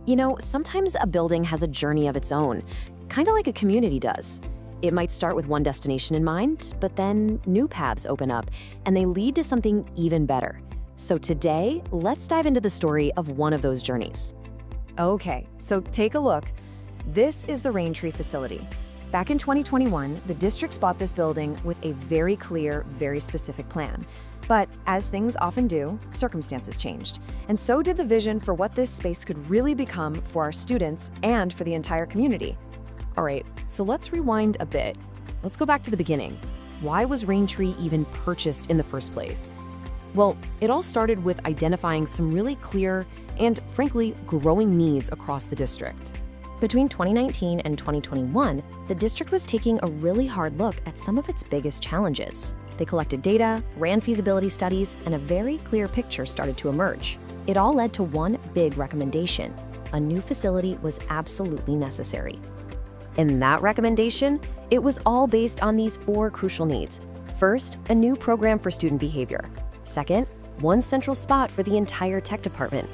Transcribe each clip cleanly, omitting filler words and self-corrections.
You know, sometimes a building has a journey of its own, kind of like a community does. It might start with one destination in mind, but then new paths open up and they lead to something even better. So today, let's dive into the story of one of those journeys. Okay, so take a look. This is the Raintree facility. Back in 2021, the district bought this building with a very clear, very specific plan. But as things often do, circumstances changed. And so did the vision for what this space could really become for our students and for the entire community. All right, so let's rewind a bit. Let's go back to the beginning. Why was Raintree even purchased in the first place? Well, it all started with identifying some really clear and, frankly, growing needs across the district. Between 2019 and 2021, the district was taking a really hard look at some of its biggest challenges. They collected data, ran feasibility studies, and a very clear picture started to emerge. It all led to one big recommendation: a new facility was absolutely necessary. In that recommendation, it was all based on these four crucial needs. First, a new program for student behavior. Second, one central spot for the entire tech department.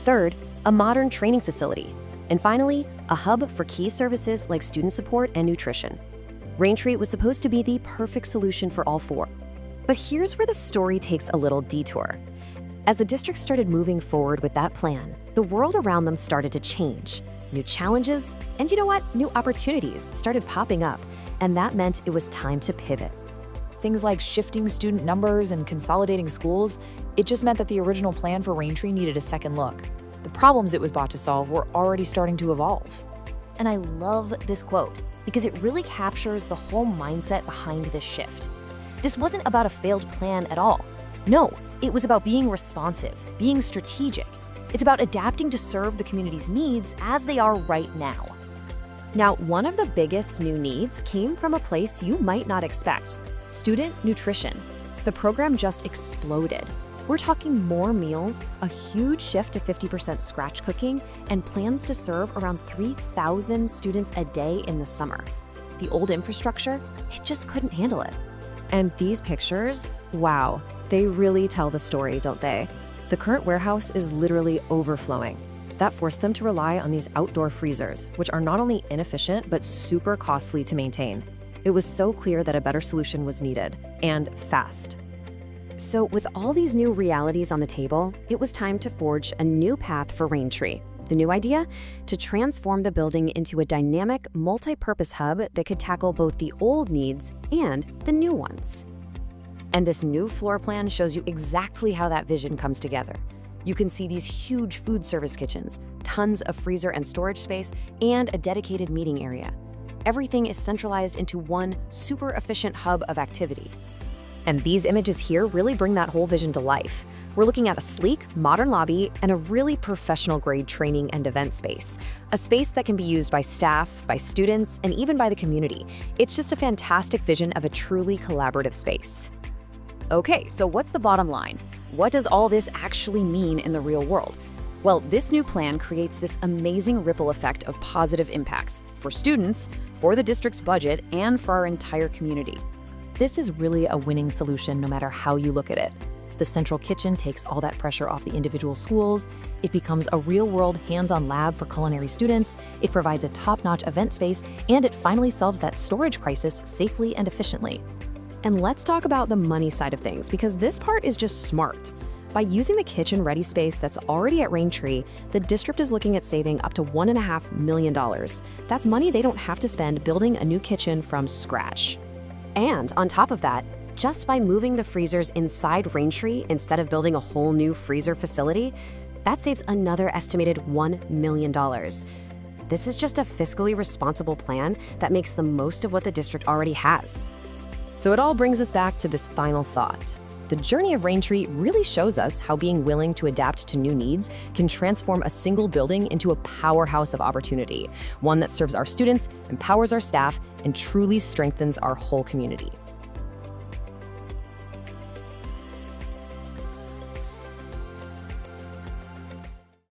Third, a modern training facility. And finally, a hub for key services like student support and nutrition. Raintree was supposed to be the perfect solution for all four. But here's where the story takes a little detour. As the district started moving forward with that plan, the world around them started to change. New challenges, and you know what? New opportunities started popping up, and that meant it was time to pivot. Things like shifting student numbers and consolidating schools, it just meant that the original plan for Raintree needed a second look. The problems it was bought to solve were already starting to evolve. And I love this quote because it really captures the whole mindset behind this shift. This wasn't about a failed plan at all. No, it was about being responsive, being strategic. It's about adapting to serve the community's needs as they are right now. Now, one of the biggest new needs came from a place you might not expect: student nutrition. The program just exploded. We're talking more meals, a huge shift to 50% scratch cooking, and plans to serve around 3,000 students a day in the summer. The old infrastructure, it just couldn't handle it. And these pictures, wow, they really tell the story, don't they? The current warehouse is literally overflowing. That forced them to rely on these outdoor freezers, which are not only inefficient, but super costly to maintain. It was so clear that a better solution was needed, and fast. So with all these new realities on the table, it was time to forge a new path for Raintree. The new idea? To transform the building into a dynamic, multi-purpose hub that could tackle both the old needs and the new ones. And this new floor plan shows you exactly how that vision comes together. You can see these huge food service kitchens, tons of freezer and storage space, and a dedicated meeting area. Everything is centralized into one super efficient hub of activity. And these images here really bring that whole vision to life. We're looking at a sleek, modern lobby and a really professional-grade training and event space. A space that can be used by staff, by students, and even by the community. It's just a fantastic vision of a truly collaborative space. Okay, so what's the bottom line? What does all this actually mean in the real world? Well, this new plan creates this amazing ripple effect of positive impacts for students, for the district's budget, and for our entire community. This is really a winning solution no matter how you look at it. The central kitchen takes all that pressure off the individual schools. It becomes a real-world, hands-on lab for culinary students. It provides a top-notch event space, and it finally solves that storage crisis safely and efficiently. And let's talk about the money side of things, because this part is just smart. By using the kitchen-ready space that's already at Raintree, the district is looking at saving up to $1.5 million. That's money they don't have to spend building a new kitchen from scratch. And on top of that, just by moving the freezers inside Raintree instead of building a whole new freezer facility, that saves another estimated $1 million. This is just a fiscally responsible plan that makes the most of what the district already has. So it all brings us back to this final thought. The journey of Raintree really shows us how being willing to adapt to new needs can transform a single building into a powerhouse of opportunity, one that serves our students, empowers our staff, and truly strengthens our whole community.